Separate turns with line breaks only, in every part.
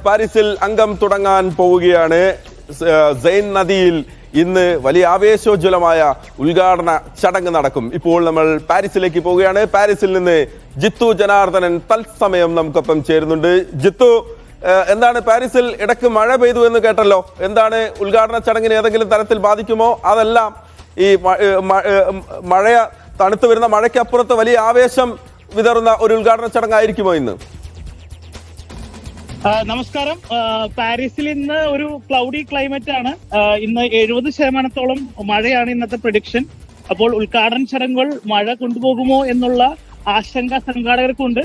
പാരീസിൽ അംഗം തുടങ്ങാൻ പോവുകയാണ്. സെയിൻ നദിയിൽ ഇന്ന് വലിയ ആവേശോജ്വലമായ ഉദ്ഘാടന ചടങ്ങ് നടക്കും. ഇപ്പോൾ നമ്മൾ പാരീസിലേക്ക് പോവുകയാണ്. പാരീസിൽ നിന്ന് ജിത്തു ജനാർദ്ദനൻ തത്സമയം നമുക്കൊപ്പം ചേരുന്നുണ്ട്. ജിത്തു, എന്താണ് പാരീസിൽ ഇടയ്ക്ക് മഴ പെയ്തു എന്ന് കേട്ടല്ലോ, എന്താണ് ഉദ്ഘാടന ചടങ്ങിന് ഏതെങ്കിലും തരത്തിൽ ബാധിക്കുമോ? അതല്ല, ഈ മഴ തണുത്തു വരുന്ന മഴയ്ക്കപ്പുറത്ത് വലിയ ആവേശം വിതറുന്ന ഒരു ഉദ്ഘാടന ചടങ്ങായിരിക്കുമോ ഇന്ന്?
നമസ്കാരം. പാരീസിൽ ഇന്ന് ഒരു ക്ലൗഡി ക്ലൈമറ്റ് ആണ്. ഇന്ന് 70% മഴയാണ് ഇന്നത്തെ പ്രഡിക്ഷൻ. അപ്പോൾ ഉദ്ഘാടന ചടങ്ങുകൾ മഴ കൊണ്ടുപോകുമോ എന്നുള്ള ആശങ്ക സംഘാടകർക്കുണ്ട്.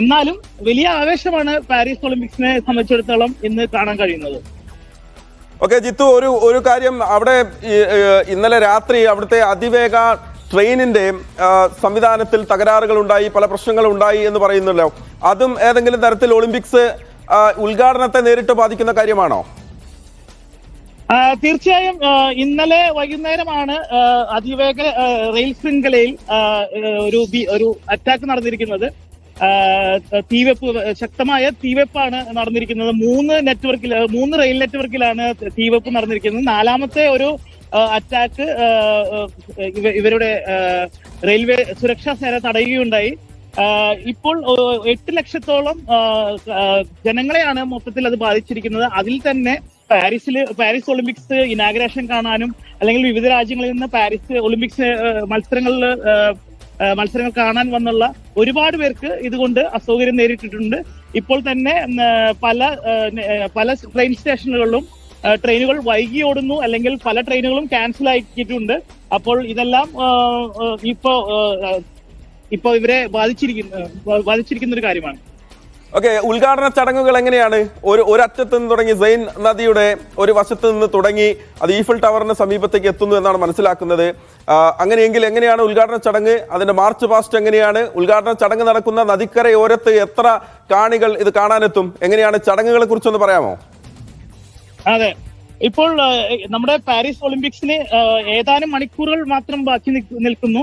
എന്നാലും വലിയ ആവേശമാണ് പാരീസ് ഒളിമ്പിക്സിനെ സംബന്ധിച്ചിടത്തോളം ഇന്ന് കാണാൻ കഴിയുന്നത്.
ഓക്കെ ജിത്തു, ഒരു കാര്യം, അവിടെ ഇന്നലെ രാത്രി അവിടുത്തെ അതിവേഗ ട്രെയിനിന്റെ സംവിധാനത്തിൽ തകരാറുകൾ ഉണ്ടായി, പല പ്രശ്നങ്ങളും ഉണ്ടായി എന്ന് പറയുന്നല്ലോ. അതും ഏതെങ്കിലും തരത്തിൽ ഒളിമ്പിക്സ് ഉദ്ഘാടനത്തെ നേരിട്ട് ബാധിക്കുന്ന കാര്യമാണോ?
തീർച്ചയായും. ഇന്നലെ വൈകുന്നേരമാണ് അതിവേഗ റെയിൽ ശൃംഖലയിൽ ഒരു അറ്റാക്ക് നടന്നിരിക്കുന്നത്. ശക്തമായ തീവെപ്പാണ് നടന്നിരിക്കുന്നത്. 3 റെയിൽ നെറ്റ്വർക്കിലാണ് തീവെപ്പ് നടന്നിരിക്കുന്നത്. 4ാമത്തെ ഒരു അറ്റാക്ക് ഇവരുടെ റെയിൽവേ സുരക്ഷാ സേന തടയുകയുണ്ടായി. ഇപ്പോൾ 8 ലക്ഷത്തോളം ജനങ്ങളെയാണ് മൊത്തത്തിൽ അത് ബാധിച്ചിരിക്കുന്നത്. അതിൽ തന്നെ പാരീസ് ഒളിമ്പിക്സ് ഇനാഗ്രേഷൻ കാണാനും അല്ലെങ്കിൽ വിവിധ രാജ്യങ്ങളിൽ നിന്ന് പാരീസ് ഒളിമ്പിക്സ് മത്സരങ്ങൾ കാണാൻ വന്നുള്ള ഒരുപാട് പേർക്ക് ഇതുകൊണ്ട് അസൗകര്യം നേരിട്ടിട്ടുണ്ട്. ഇപ്പോൾ തന്നെ പല ട്രെയിൻ സ്റ്റേഷനുകളിലും ട്രെയിനുകൾ വൈകി ഓടുന്നു, അല്ലെങ്കിൽ പല ട്രെയിനുകളും ക്യാൻസൽ ആക്കിയിട്ടുണ്ട്. അപ്പോൾ ഇതെല്ലാം ഇപ്പോ ഇവരെ ബാധിച്ചിരിക്കുന്ന ഒരു കാര്യമാണ്.
ഓക്കെ, ഉദ്ഘാടന ചടങ്ങുകൾ എങ്ങനെയാണ്? ഒരറ്റത്ത് നിന്ന് തുടങ്ങി സെയിൻ നദിയുടെ ഒരു വശത്ത് നിന്ന് തുടങ്ങി അത് ഈഫൽ ടവറിന് സമീപത്തേക്ക് എത്തുന്നു എന്നാണ് മനസ്സിലാക്കുന്നത്. അങ്ങനെയെങ്കിൽ എങ്ങനെയാണ് ഉദ്ഘാടന ചടങ്ങ്? അതിന്റെ മാർച്ച് പാസ്റ്റ് എങ്ങനെയാണ്? ഉദ്ഘാടന ചടങ്ങ് നടക്കുന്ന നദിക്കരയോരത്ത് എത്ര കാണികൾ ഇത് കാണാനെത്തും? എങ്ങനെയാണ് ചടങ്ങുകളെ കുറിച്ചൊന്ന് പറയാമോ?
അതെ, ഇപ്പോൾ നമ്മുടെ പാരീസ് ഒളിമ്പിക്സിന് ഏതാനും മണിക്കൂറുകൾ മാത്രം ബാക്കി നിൽക്കുന്നു.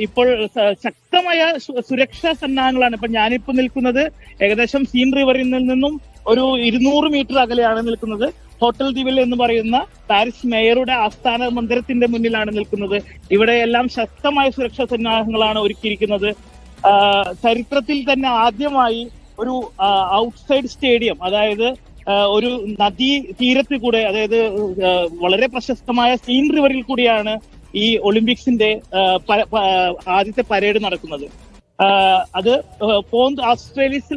ഇപ്പോൾ ശക്തമായ സുരക്ഷാ സന്നാഹങ്ങളാണ്. ഇപ്പൊ ഞാനിപ്പോ നിൽക്കുന്നത് ഏകദേശം സീൻ റിവറിൽ നിന്നും ഒരു 200 മീറ്റർ അകലെയാണ് നിൽക്കുന്നത്. ഹോട്ടൽ ദിവിൽ എന്ന് പറയുന്ന പാരീസ് മേയറുടെ ആസ്ഥാന മന്ദിരത്തിന്റെ മുന്നിലാണ് നിൽക്കുന്നത്. ഇവിടെ എല്ലാം ശക്തമായ സുരക്ഷാ സന്നാഹങ്ങളാണ് ഒരുക്കിയിരിക്കുന്നത്. ചരിത്രത്തിൽ തന്നെ ആദ്യമായി ഒരു ഔട്ട്സൈഡ് സ്റ്റേഡിയം, അതായത് ഒരു നദീ തീരത്തിൽ കൂടെ, അതായത് വളരെ പ്രശസ്തമായ സീൻ റിവറിൽ കൂടിയാണ് ഈ ഒളിമ്പിക്സിന്റെ ആദ്യത്തെ പരേഡ് നടക്കുന്നത്. അത് പോന്ത് ഓസ്ട്രേലിയസ്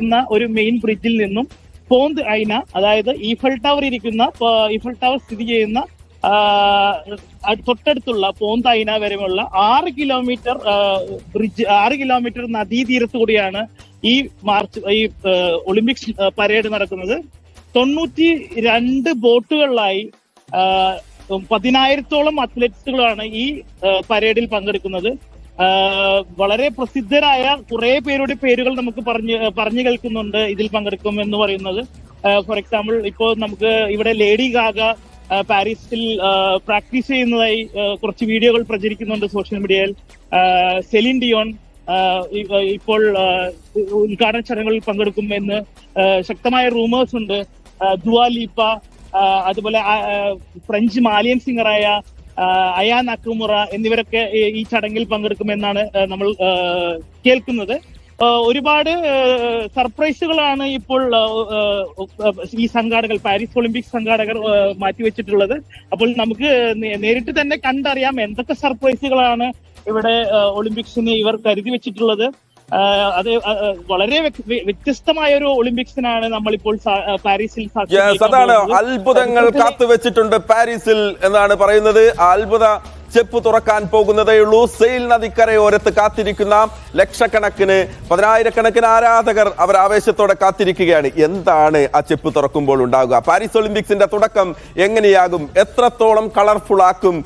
എന്ന ഒരു മെയിൻ ബ്രിഡ്ജിൽ നിന്നും പോന്ത് ഐന, അതായത് ഈഫൽ ടവർ സ്ഥിതി ചെയ്യുന്ന തൊട്ടടുത്തുള്ള പോന്ത് ഐന വരെയുള്ള 6 കിലോമീറ്റർ ബ്രിഡ്ജ്, 6 കിലോമീറ്റർ നദീതീരത്തു കൂടിയാണ് ഈ ഒളിമ്പിക്സ് പരേഡ് നടക്കുന്നത്. 92 ബോട്ടുകളിലായി 10,000-ഓളം അത്ലറ്റ്സുകളാണ് ഈ പരേഡിൽ പങ്കെടുക്കുന്നത്. വളരെ പ്രസിദ്ധരായ കുറെ പേരുടെ പേരുകൾ നമുക്ക് പറഞ്ഞു കേൾക്കുന്നുണ്ട് ഇതിൽ പങ്കെടുക്കും എന്ന് പറയുന്നത്. ഫോർ എക്സാമ്പിൾ, ഇപ്പോൾ നമുക്ക് ഇവിടെ ലേഡി ഗാഗ പാരീസിൽ പ്രാക്ടീസ് ചെയ്യുന്നതായി കുറച്ച് വീഡിയോകൾ പ്രചരിക്കുന്നുണ്ട് സോഷ്യൽ മീഡിയയിൽ. സെലിൻ ഡിയോൺ ഇപ്പോൾ ഉദ്ഘാടന ചടങ്ങുകളിൽ പങ്കെടുക്കുമെന്ന് ശക്തമായ റൂമേഴ്സ് ഉണ്ട്. ദുആ ലീപ്പ, അതുപോലെ ഫ്രഞ്ച് മാലിയൻ സിംഗറായ അയാ നക്കുമുറ എന്നിവരൊക്കെ ഈ ചടങ്ങിൽ പങ്കെടുക്കുമെന്നാണ് നമ്മൾ കേൾക്കുന്നത്. ഒരുപാട് സർപ്രൈസുകളാണ് ഇപ്പോൾ ഈ പാരീസ് ഒളിമ്പിക്സ് സംഘാടകർ മാറ്റിവെച്ചിട്ടുള്ളത്. അപ്പോൾ നമുക്ക് നേരിട്ട് തന്നെ കണ്ടറിയാം എന്തൊക്കെ സർപ്രൈസുകളാണ് ഇവിടെ ഒളിമ്പിക്സിന് ഇവർ കരുതി വെച്ചിട്ടുള്ളത്. അത് വളരെ വ്യത്യസ്തമായ ഒരു ഒളിമ്പിക്സിനാണ് നമ്മളിപ്പോൾ പാരീസിൽ.
അതാണ്, അത്ഭുതങ്ങൾ കാത്തുവെച്ചിട്ടുണ്ട് പാരീസിൽ എന്നാണ് പറയുന്നത്. അത്ഭുത ചെപ്പ് തുറക്കാൻ പോകുന്നതേ ഉള്ളൂ. സെയിൽ നദിക്കരയോരത്ത് കാത്തിരിക്കുന്ന ലക്ഷക്കണക്കിന് 10,000-കണക്കിന് ആരാധകർ അവർ ആവേശത്തോടെ കാത്തിരിക്കുകയാണ്. എന്താണ് ആ ചെപ്പ് തുറക്കുമ്പോൾ ഉണ്ടാകുക? പാരീസ് ഒളിമ്പിക്സിന്റെ തുടക്കം എങ്ങനെയാകും? എത്രത്തോളം കളർഫുൾ ആക്കും